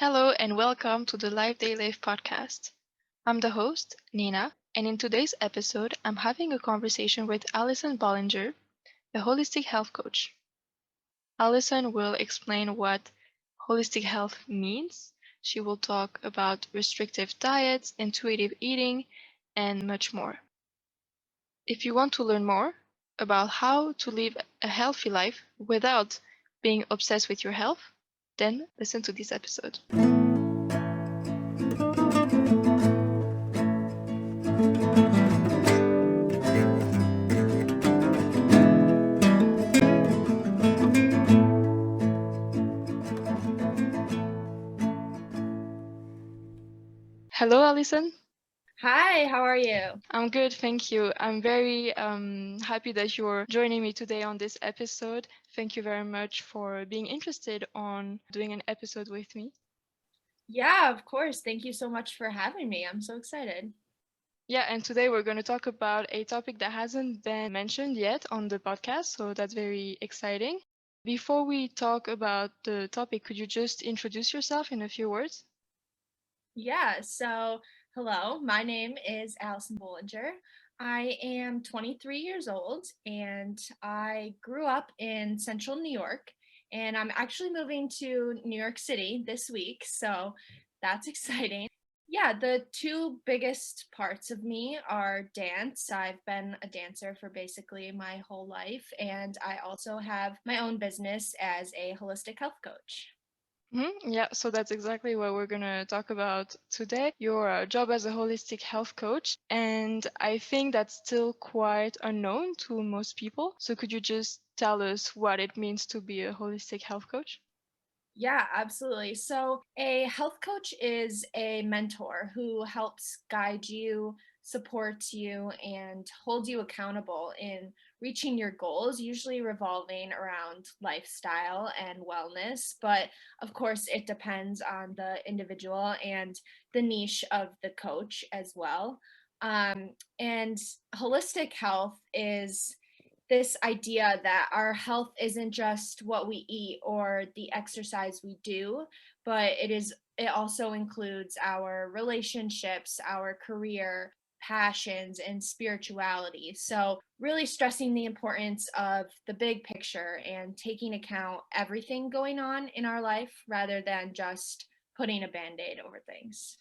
Hello and welcome to the Life They Live podcast. I'm the host, Nina, and in today's episode, I'm having a conversation with Allison Bollinger, a holistic health coach. Allison will explain what holistic health means. She will talk about restrictive diets, intuitive eating, and much more. If you want to learn more about how to live a healthy life without being obsessed with your health, then listen to this episode. Hello, Allison. Hi, how are you? I'm good, thank you. I'm very happy that you're joining me today on this episode. Thank you very much for being interested on doing an episode with me. Yeah, of course. Thank you so much for having me. I'm so excited. Yeah, and today we're going to talk about a topic that hasn't been mentioned yet on the podcast, so that's very exciting. Before we talk about the topic, could you just introduce yourself in a few words? Yeah, so hello, my name is Allison Bollinger. I am 23 years old and I grew up in central New York, and I'm actually moving to New York City this week, so that's exciting. Yeah, the two biggest parts of me are dance. I've been a dancer for basically my whole life, and I also have my own business as a holistic health coach. Yeah, so that's exactly what we're going to talk about today. Your job as a holistic health coach. And I think that's still quite unknown to most people. So could you just tell us what it means to be a holistic health coach? Yeah, absolutely. So, a health coach is a mentor who helps guide you, supports you, and holds you accountable in reaching your goals, usually revolving around lifestyle and wellness. But of course, it depends on the individual and the niche of the coach as well. And holistic health is this idea that our health isn't just what we eat or the exercise we do, but it also includes our relationships, our career, passions, and spirituality. So really stressing the importance of the big picture and taking account everything going on in our life rather than just putting a band-aid over things.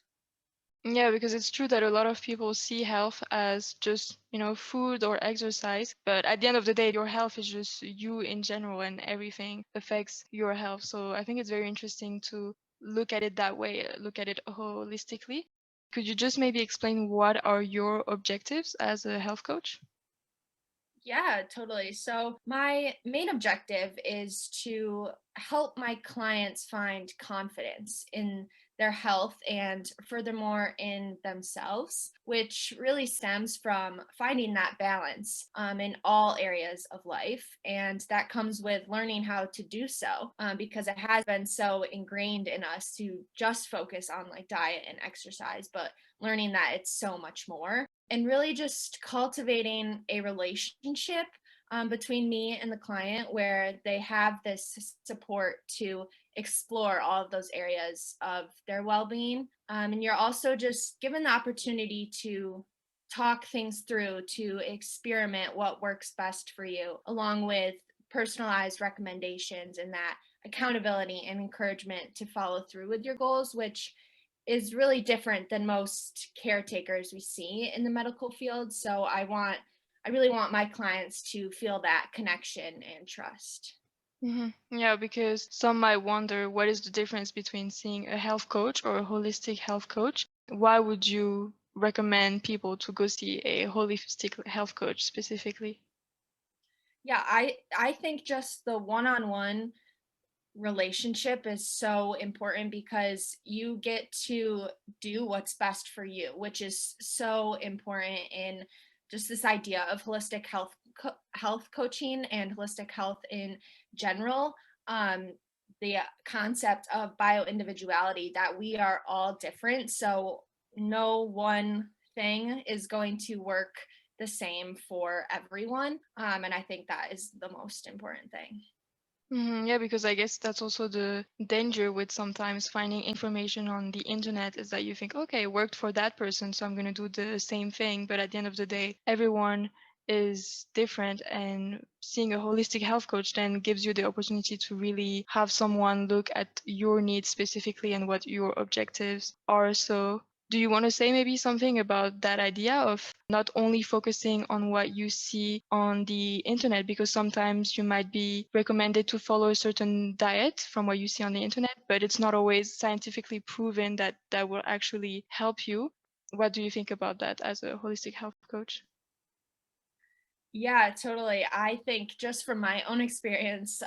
Yeah, because it's true that a lot of people see health as just, food or exercise. But at the end of the day, your health is just you in general and everything affects your health. So I think it's very interesting to look at it that way, look at it holistically. Could you just maybe explain what are your objectives as a health coach? Yeah, totally. So, my main objective is to help my clients find confidence in their health and furthermore in themselves, which really stems from finding that balance in all areas of life. And that comes with learning how to do so because it has been so ingrained in us to just focus on like diet and exercise, but learning that it's so much more and really just cultivating a relationship between me and the client where they have this support to explore all of those areas of their well-being, and you're also just given the opportunity to talk things through, to experiment what works best for you, along with personalized recommendations and that accountability and encouragement to follow through with your goals, which is really different than most caretakers we see in the medical field. So I really want my clients to feel that connection and trust. Yeah, because some might wonder what is the difference between seeing a health coach or a holistic health coach. Why would you recommend people to go see a holistic health coach specifically? Yeah, I think just the one-on-one relationship is so important because you get to do what's best for you, which is so important in just this idea of holistic health coaching and holistic health in general. The concept of bio individuality, that we are all different, so no one thing is going to work the same for everyone, and I think that is the most important thing. Yeah, because I guess that's also the danger with sometimes finding information on the internet is that you think, okay, it worked for that person, so I'm going to do the same thing. But at the end of the day, everyone is different, and seeing a holistic health coach then gives you the opportunity to really have someone look at your needs specifically and what your objectives are. So do you want to say maybe something about that idea of not only focusing on what you see on the internet? Because sometimes you might be recommended to follow a certain diet from what you see on the internet, but it's not always scientifically proven that that will actually help you. What do you think about that as a holistic health coach? Yeah, totally. I think just from my own experience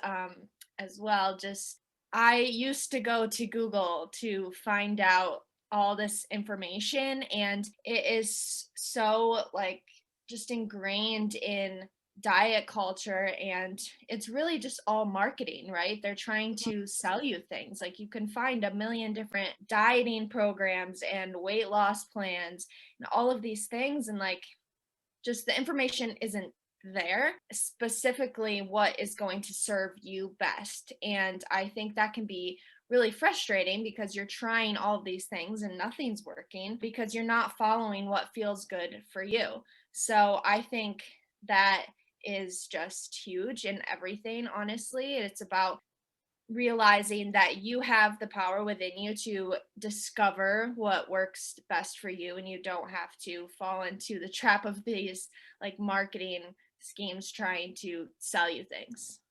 as well, just I used to go to Google to find out all this information, and it is so like just ingrained in diet culture, and it's really just all marketing, right? They're trying to sell you things. Like you can find a million different dieting programs and weight loss plans and all of these things, and like just the information isn't there specifically what is going to serve you best. And I think that can be really frustrating because you're trying all of these things and nothing's working because you're not following what feels good for you. So I think that is just huge in everything, honestly. It's about realizing that you have the power within you to discover what works best for you, and you don't have to fall into the trap of these like marketing schemes trying to sell you things.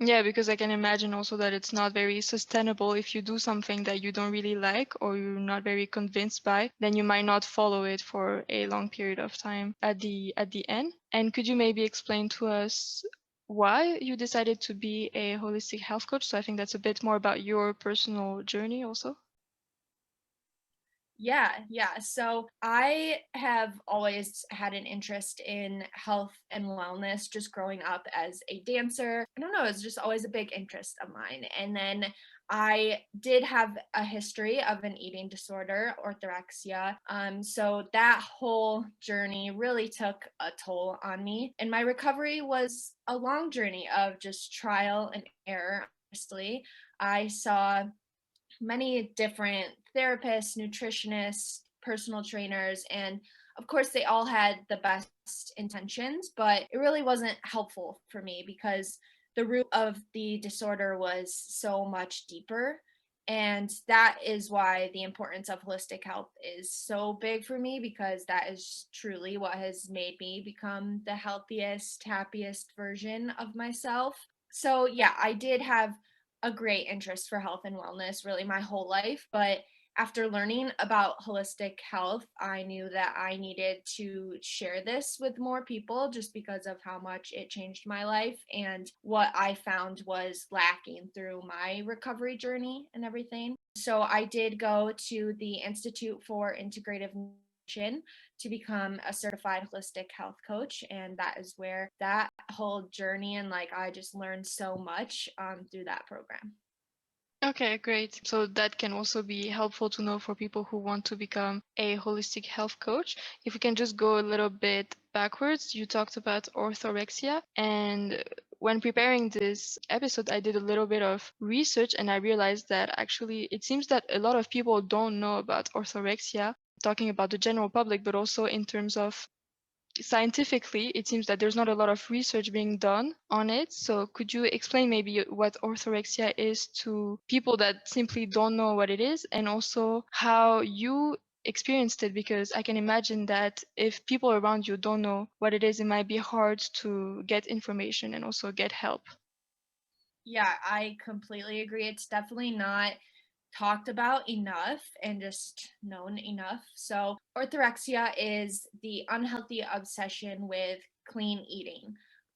Yeah, because I can imagine also that it's not very sustainable if you do something that you don't really like or you're not very convinced by, then you might not follow it for a long period of time at the end. And could you maybe explain to us why you decided to be a holistic health coach? So I think that's a bit more about your personal journey also. Yeah. So I have always had an interest in health and wellness just growing up as a dancer. I don't know, it's just always a big interest of mine. And then I did have a history of an eating disorder, orthorexia. So that whole journey really took a toll on me. And my recovery was a long journey of just trial and error. Honestly, I saw many different therapists, nutritionists, personal trainers, and of course, they all had the best intentions, but it really wasn't helpful for me because the root of the disorder was so much deeper. And that is why the importance of holistic health is so big for me because that is truly what has made me become the healthiest, happiest version of myself. So, yeah, I did have a great interest for health and wellness really my whole life. But after learning about holistic health, I knew that I needed to share this with more people just because of how much it changed my life and what I found was lacking through my recovery journey and everything. So I did go to the Institute for Integrative Nutrition to become a certified holistic health coach, and that is where that whole journey and like I just learned so much through that program. Okay, great. So that can also be helpful to know for people who want to become a holistic health coach. If we can just go a little bit backwards, you talked about orthorexia. And when preparing this episode, I did a little bit of research and I realized that actually it seems that a lot of people don't know about orthorexia, talking about the general public, but also in terms of scientifically, it seems that there's not a lot of research being done on it. So could you explain maybe what orthorexia is to people that simply don't know what it is, and also how you experienced it? Because I can imagine that if people around you don't know what it is, it might be hard to get information and also get help. Yeah, I completely agree. It's definitely not talked about enough and just known enough. So, orthorexia is the unhealthy obsession with clean eating.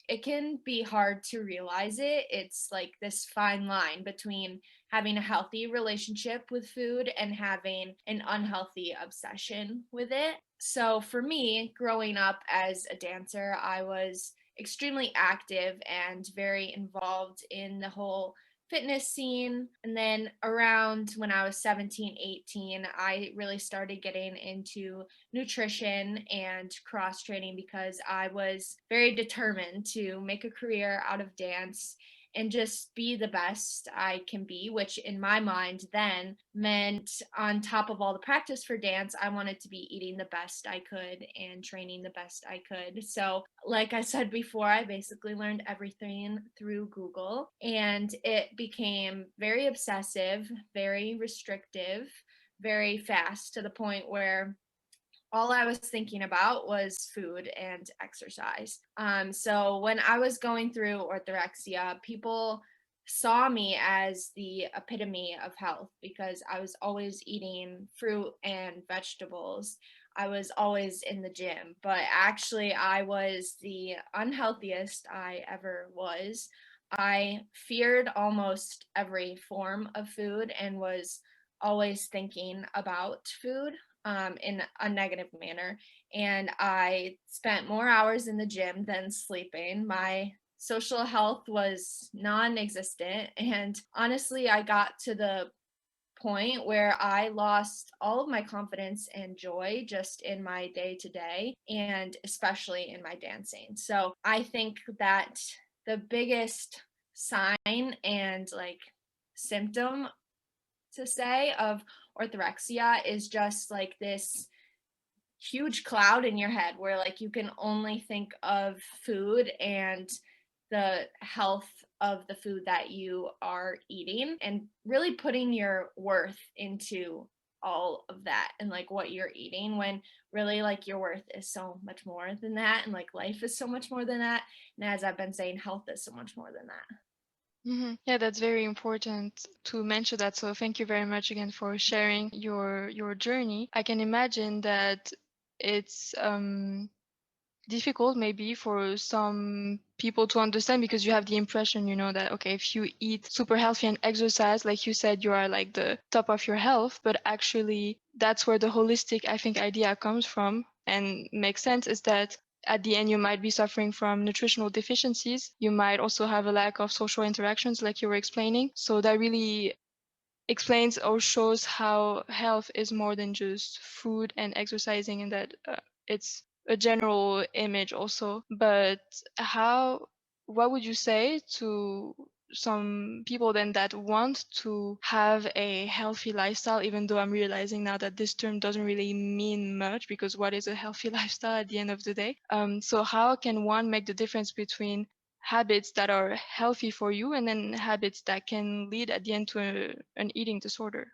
It can be hard to realize it. It's like this fine line between having a healthy relationship with food and having an unhealthy obsession with it. So, for me, growing up as a dancer, I was extremely active and very involved in the whole fitness scene. And then around when I was 17, 18, I really started getting into nutrition and cross training because I was very determined to make a career out of dance. and just be the best I can be, which in my mind then meant on top of all the practice for dance, I wanted to be eating the best I could and training the best I could. So, like I said before, I basically learned everything through Google, and it became very obsessive, very restrictive, very fast, to the point where all I was thinking about was food and exercise. So when I was going through orthorexia, people saw me as the epitome of health because I was always eating fruit and vegetables. I was always in the gym, but actually, I was the unhealthiest I ever was. I feared almost every form of food and was always thinking about food in a negative manner. And I spent more hours in the gym than sleeping. My social health was non existent. And honestly, I got to the point where I lost all of my confidence and joy just in my day to day, and especially in my dancing. So I think that the biggest sign and like symptom to say of orthorexia is just like this huge cloud in your head where like you can only think of food and the health of the food that you are eating, and really putting your worth into all of that and like what you're eating, when really like your worth is so much more than that, and like life is so much more than that, and as I've been saying, health is so much more than that. Yeah, that's very important to mention that. So thank you very much again for sharing your journey. I can imagine that it's difficult maybe for some people to understand, because you have the impression, that okay, if you eat super healthy and exercise, like you said, you are like the top of your health. But actually, that's where the holistic, I think, idea comes from and makes sense, is that at the end you might be suffering from nutritional deficiencies. You might also have a lack of social interactions, like you were explaining. So that really explains or shows how health is more than just food and exercising, and that it's a general image also. But what would you say to some people then that want to have a healthy lifestyle, even though I'm realizing now that this term doesn't really mean much, because what is a healthy lifestyle at the end of the day? So how can one make the difference between habits that are healthy for you and then habits that can lead at the end to an eating disorder?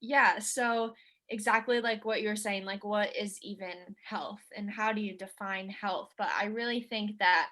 Yeah, so exactly like what you're saying, like what is even health and how do you define health? But I really think that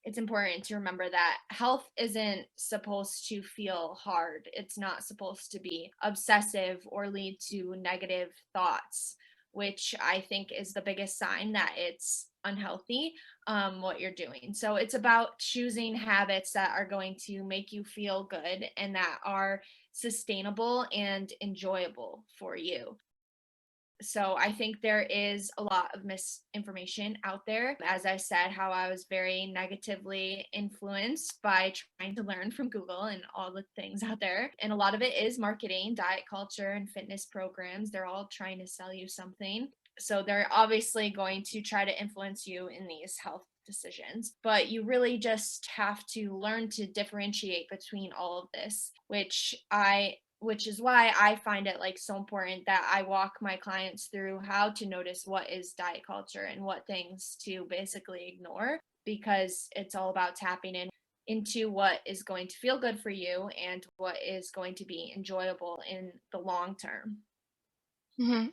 it's important to remember that health isn't supposed to feel hard. It's not supposed to be obsessive or lead to negative thoughts, which I think is the biggest sign that it's unhealthy, what you're doing. So it's about choosing habits that are going to make you feel good and that are sustainable and enjoyable for you. So I think there is a lot of misinformation out there. As I said, how I was very negatively influenced by trying to learn from Google and all the things out there. And a lot of it is marketing, diet culture, and fitness programs. They're all trying to sell you something. So they're obviously going to try to influence you in these health decisions, but you really just have to learn to differentiate between all of this, which is why I find it like so important that I walk my clients through how to notice what is diet culture and what things to basically ignore, because it's all about tapping in into what is going to feel good for you and what is going to be enjoyable in the long term.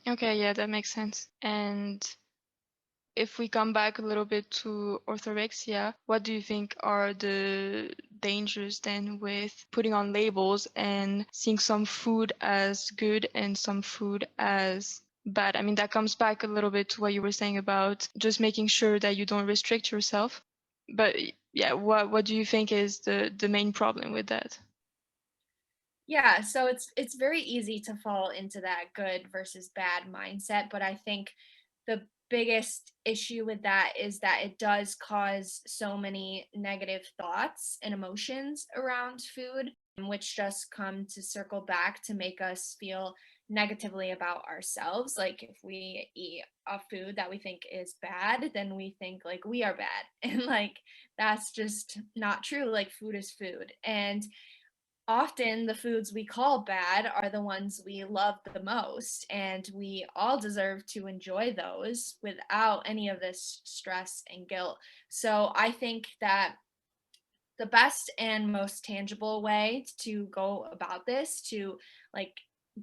Okay, yeah, that makes sense. And if we come back a little bit to orthorexia, what do you think are the dangers then with putting on labels and seeing some food as good and some food as bad? I mean, that comes back a little bit to what you were saying about just making sure that you don't restrict yourself. But yeah, what do you think is the main problem with that? Yeah, so it's very easy to fall into that good versus bad mindset, but I think the biggest issue with that is that it does cause so many negative thoughts and emotions around food. which just come to circle back to make us feel negatively about ourselves. Like if we eat a food that we think is bad, then we think like we are bad. And like that's just not true. Like food is food. And often the foods we call bad are the ones we love the most, and we all deserve to enjoy those without any of this stress and guilt. So I think that the best and most tangible way to go about this to like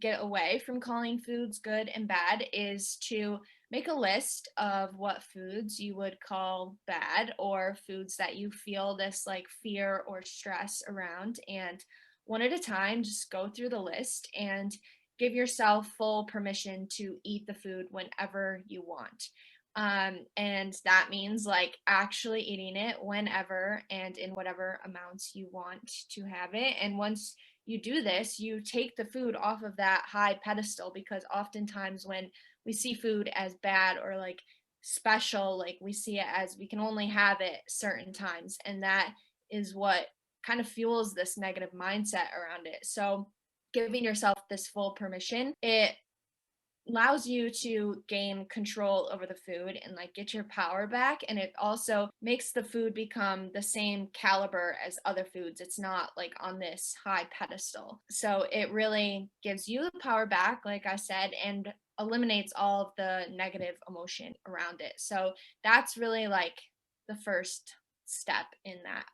get away from calling foods good and bad is to make a list of what foods you would call bad, or foods that you feel this like fear or stress around, and one at a time just go through the list and give yourself full permission to eat the food whenever you want. And that means like actually eating it whenever and in whatever amounts you want to have it. And once you do this, you take the food off of that high pedestal, because oftentimes when we see food as bad or like special, like we see it as we can only have it certain times. And that is what kind of fuels this negative mindset around it. So giving yourself this full permission, it allows you to gain control over the food and like get your power back, and it also makes the food become the same caliber as other foods. It's not like on this high pedestal, so it really gives you the power back, like I said, and eliminates all of the negative emotion around it. So that's really like the first step in that.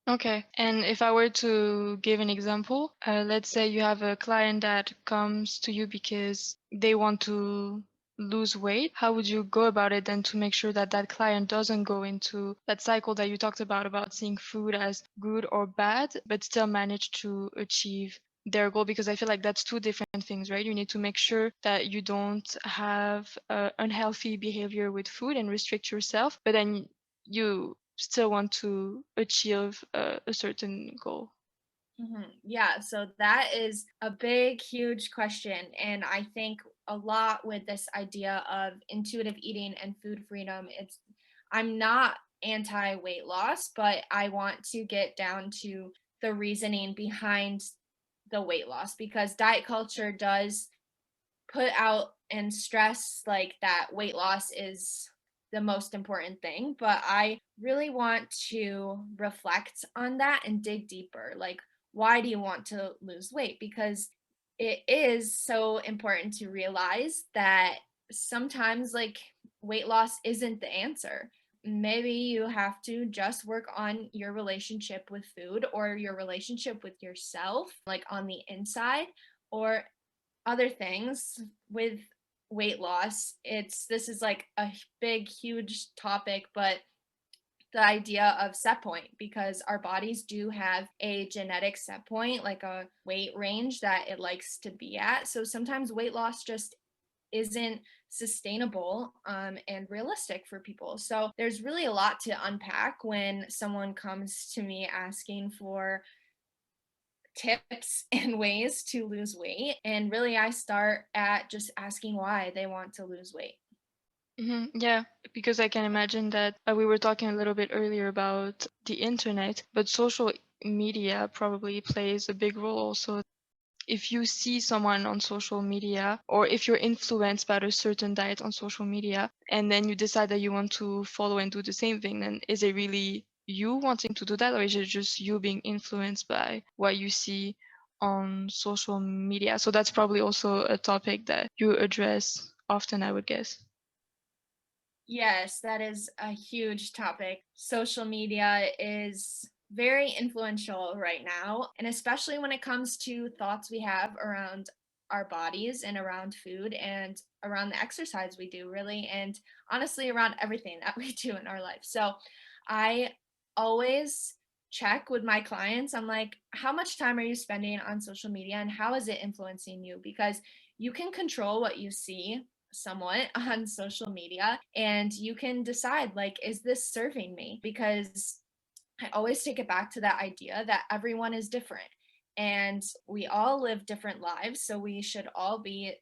Okay. And if I were to give an example, let's say you have a client that comes to you because they want to lose weight. How would you go about it then to make sure that that client doesn't go into that cycle that you talked about seeing food as good or bad, but still manage to achieve their goal? Because I feel like that's two different things, right? You need to make sure that you don't have unhealthy behavior with food and restrict yourself, but then you still want to achieve a certain goal. Yeah, so that is a big, huge question. And I think a lot with this idea of intuitive eating and food freedom, I'm not anti weight loss, but I want to get down to the reasoning behind the weight loss, because diet culture does put out and stress like that weight loss is the most important thing, but I really want to reflect on that and dig deeper. Like, why do you want to lose weight? Because it is so important to realize that sometimes like weight loss isn't the answer. Maybe you have to just work on your relationship with food or your relationship with yourself, like on the inside, or other things with weight loss. This is like a big huge topic, but the idea of set point, because our bodies do have a genetic set point, like a weight range that it likes to be at. So sometimes weight loss just isn't sustainable and realistic for people. So there's really a lot to unpack when someone comes to me asking for tips and ways to lose weight. And really, I start at just asking why they want to lose weight. Yeah, because I can imagine that we were talking a little bit earlier about the internet, but social media probably plays a big role also. If you see someone on social media, or if you're influenced by a certain diet on social media, and then you decide that you want to follow and do the same thing, then is it really you wanting to do that, or is it just you being influenced by what you see on social media? So that's probably also a topic that you address often, I would guess. Yes, that is a huge topic. Social media is very influential right now, and especially when it comes to thoughts we have around our bodies and around food and around the exercise we do, really, and honestly, around everything that we do in our life. So I always check with my clients. I'm like, how much time are you spending on social media and how is it influencing you? Because you can control what you see somewhat on social media, and you can decide like, is this serving me? Because I always take it back to that idea that everyone is different and we all live different lives, so we should all be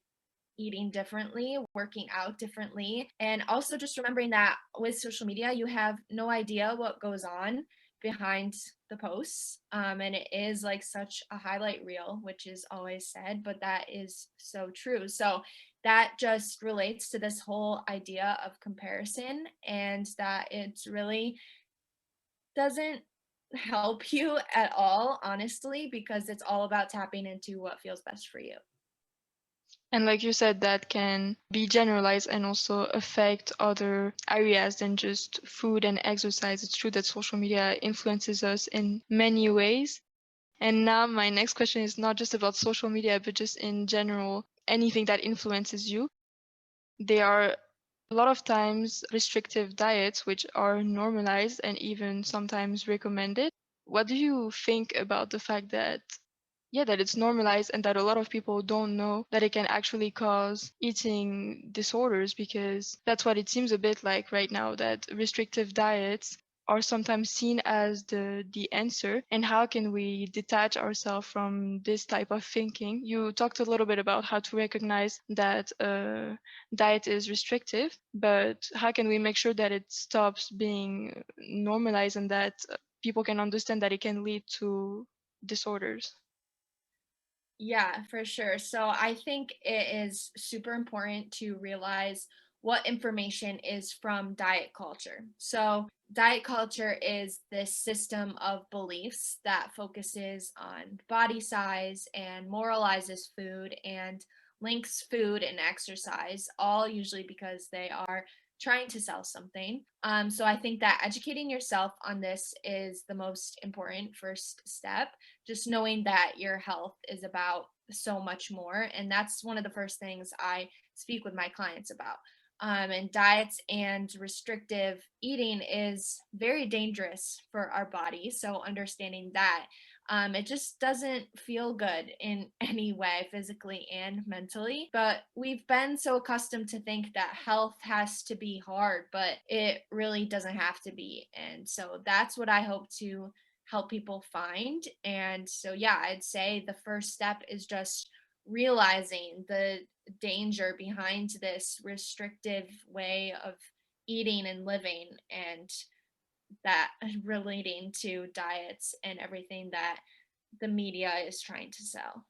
eating differently, working out differently, and also just remembering that with social media you have no idea what goes on behind the posts. And it is like such a highlight reel, which is always said, but that is so true. So that just relates to this whole idea of comparison, and that it's really doesn't help you at all, honestly, because it's all about tapping into what feels best for you. And like you said, that can be generalized and also affect other areas than just food and exercise. It's true that social media influences us in many ways. And now my next question is not just about social media, but just in general, anything that influences you. There are a lot of times restrictive diets which are normalized and even sometimes recommended. What do you think about the fact that that it's normalized and that a lot of people don't know that it can actually cause eating disorders, because that's what it seems a bit like right now, that restrictive diets are sometimes seen as the answer, and how can we detach ourselves from this type of thinking? You talked a little bit about how to recognize that diet is restrictive, but how can we make sure that it stops being normalized and that people can understand that it can lead to disorders? Yeah, for sure. So I think it is super important to realize what information is from diet culture. So, diet culture is this system of beliefs that focuses on body size and moralizes food and links food and exercise, all usually because they are trying to sell something. So, I think that educating yourself on this is the most important first step, just knowing that your health is about so much more. And that's one of the first things I speak with my clients about. And diets and restrictive eating is very dangerous for our body. So, understanding that it just doesn't feel good in any way, physically and mentally. But we've been so accustomed to think that health has to be hard, but it really doesn't have to be. And so, that's what I hope to help people find. And so, yeah, I'd say the first step is just realizing the danger behind this restrictive way of eating and living, and that relating to diets and everything that the media is trying to sell.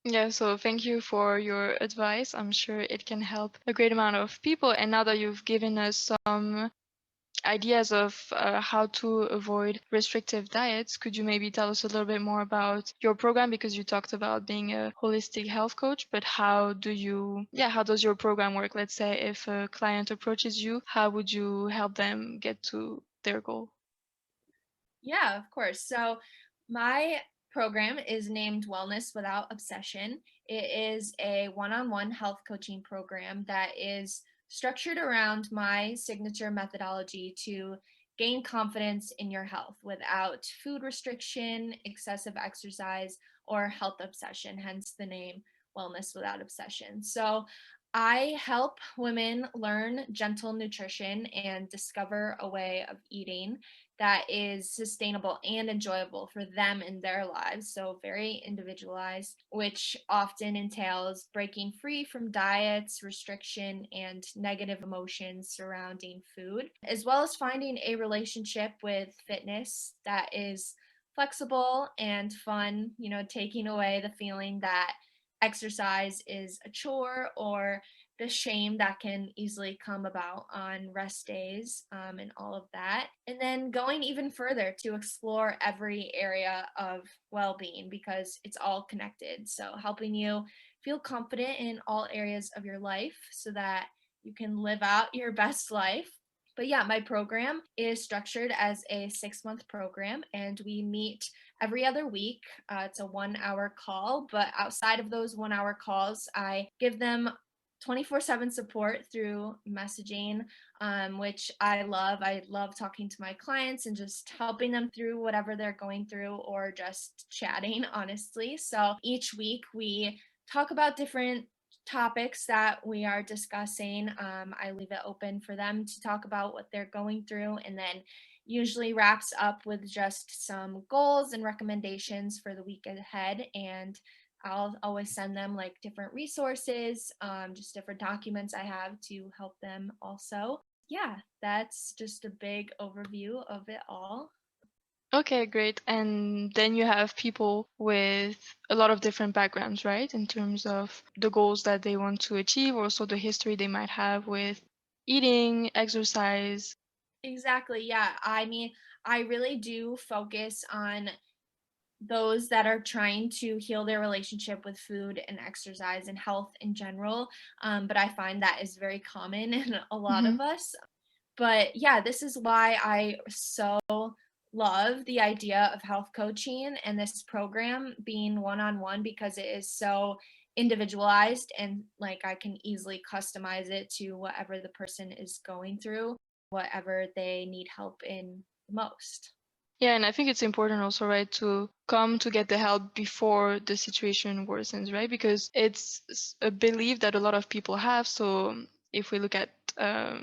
Yeah, so thank you for your advice. I'm sure it can help a great amount of people. And now that you've given us some ideas of how to avoid restrictive diets, could you maybe tell us a little bit more about your program? Because you talked about being a holistic health coach, but how does your program work? Let's say if a client approaches you, how would you help them get to their goal? Yeah, of course. So, my program is named Wellness Without Obsession. It is a one on one health coaching program that is structured around my signature methodology to gain confidence in your health without food restriction, excessive exercise, or health obsession, hence the name Wellness Without Obsession. So, I help women learn gentle nutrition and discover a way of eating that is sustainable and enjoyable for them in their lives. So, very individualized, which often entails breaking free from diets, restriction, and negative emotions surrounding food, as well as finding a relationship with fitness that is flexible and fun, taking away the feeling that exercise is a chore or the shame that can easily come about on rest days, and all of that. And then going even further to explore every area of well being because it's all connected. So, helping you feel confident in all areas of your life so that you can live out your best life. But yeah, my program is structured as a 6 month program, and we meet every other week. It's a 1 hour call, but outside of those 1 hour calls, I give them 24/7 support through messaging, which I love. I love talking to my clients and just helping them through whatever they're going through or just chatting, honestly. So each week we talk about different topics that we are discussing. I leave it open for them to talk about what they're going through, and then usually wraps up with just some goals and recommendations for the week ahead. And I'll always send them like different resources, just different documents I have to help them also. Yeah, that's just a big overview of it all. Okay, great. And then you have people with a lot of different backgrounds, right? In terms of the goals that they want to achieve, also the history they might have with eating, exercise. Exactly. Yeah. I mean, I really do focus on those that are trying to heal their relationship with food and exercise and health in general. But I find that is very common in a lot Hmm. of us. But yeah, this is why I so love the idea of health coaching and this program being one on one because it is so individualized and like I can easily customize it to whatever the person is going through, whatever they need help in most. Yeah, and I think it's important also, right, to come to get the help before the situation worsens, right? Because it's a belief that a lot of people have. So if we look at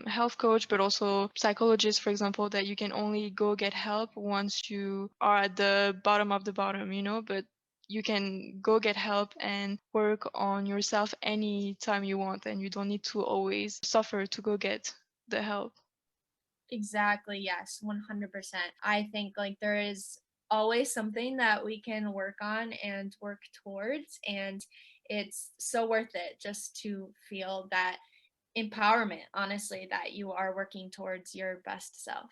health coach, but also psychologists, for example, that you can only go get help once you are at the bottom of the bottom, but you can go get help and work on yourself anytime you want, and you don't need to always suffer to go get the help. Exactly, yes, 100%. I think like there is always something that we can work on and work towards, and it's so worth it just to feel that empowerment, honestly, that you are working towards your best self.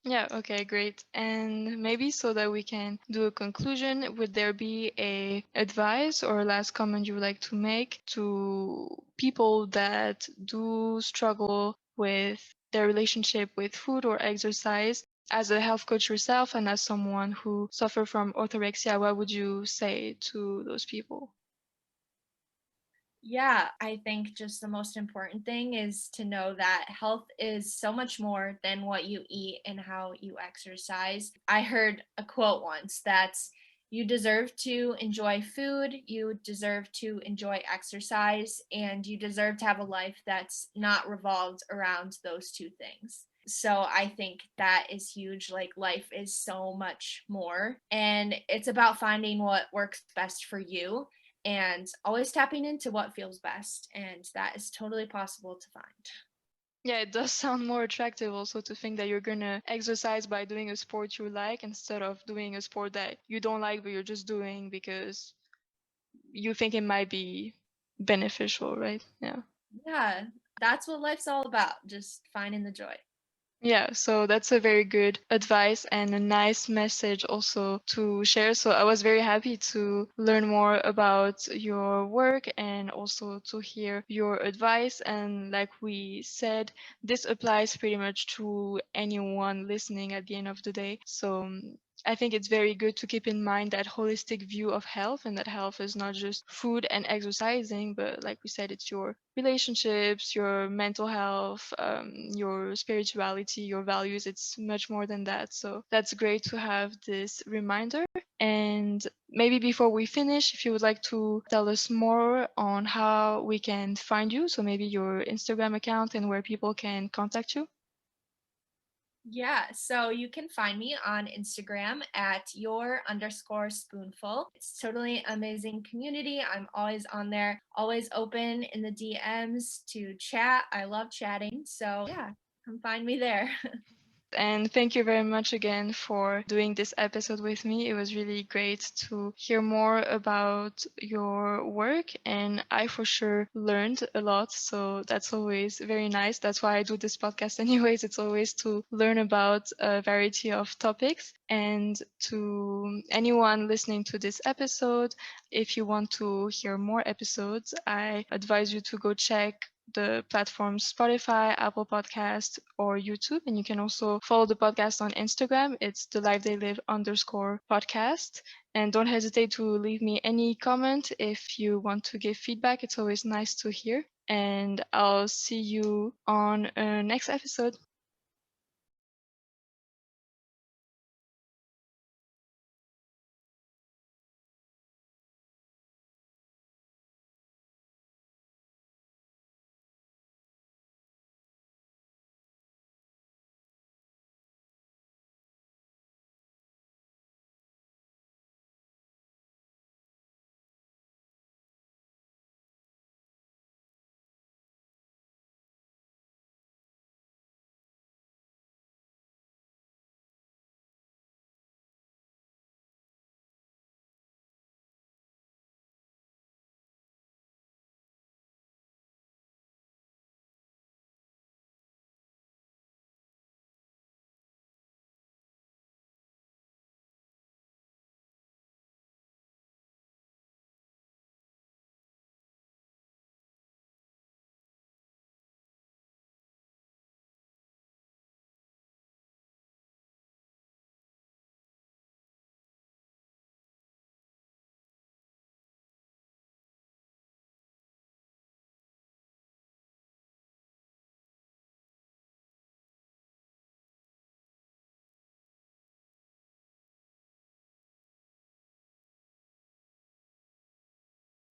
Yeah, okay, great. And maybe so that we can do a conclusion, would there be a advice or last comment you would like to make to people that do struggle with their relationship with food or exercise? As a health coach yourself and as someone who suffer from orthorexia, what would you say to those people? Yeah, I think just the most important thing is to know that health is so much more than what you eat and how you exercise. I heard a quote once that's you deserve to enjoy food, you deserve to enjoy exercise, and you deserve to have a life that's not revolved around those two things. So I think that is huge. Like life is so much more, and it's about finding what works best for you and always tapping into what feels best. And that is totally possible to find. Yeah, it does sound more attractive also to think that you're gonna exercise by doing a sport you like instead of doing a sport that you don't like but you're just doing because you think it might be beneficial, right? Yeah. Yeah, that's what life's all about, just finding the joy. Yeah, so that's a very good advice and a nice message also to share. So I was very happy to learn more about your work and also to hear your advice. And like we said, this applies pretty much to anyone listening at the end of the day. So I think it's very good to keep in mind that holistic view of health and that health is not just food and exercising, but like we said, it's your relationships, your mental health, your spirituality, your values. It's much more than that. So that's great to have this reminder. And maybe before we finish, if you would like to tell us more on how we can find you, so maybe your Instagram account and where people can contact you. Yeah, so you can find me on Instagram at your_spoonful. It's totally amazing community. I'm always on there, always open in the DMs to chat. I love chatting. So yeah, come find me there. And thank you very much again for doing this episode with me. It was really great to hear more about your work, and I for sure learned a lot. So that's always very nice. That's why I do this podcast, anyways. It's always to learn about a variety of topics. And to anyone listening to this episode, if you want to hear more episodes, I advise you to go check the platforms Spotify, Apple Podcast, or YouTube. And you can also follow the podcast on Instagram. It's the Life They Live _podcast. And don't hesitate to leave me any comment if you want to give feedback. It's always nice to hear. And I'll see you on a next episode.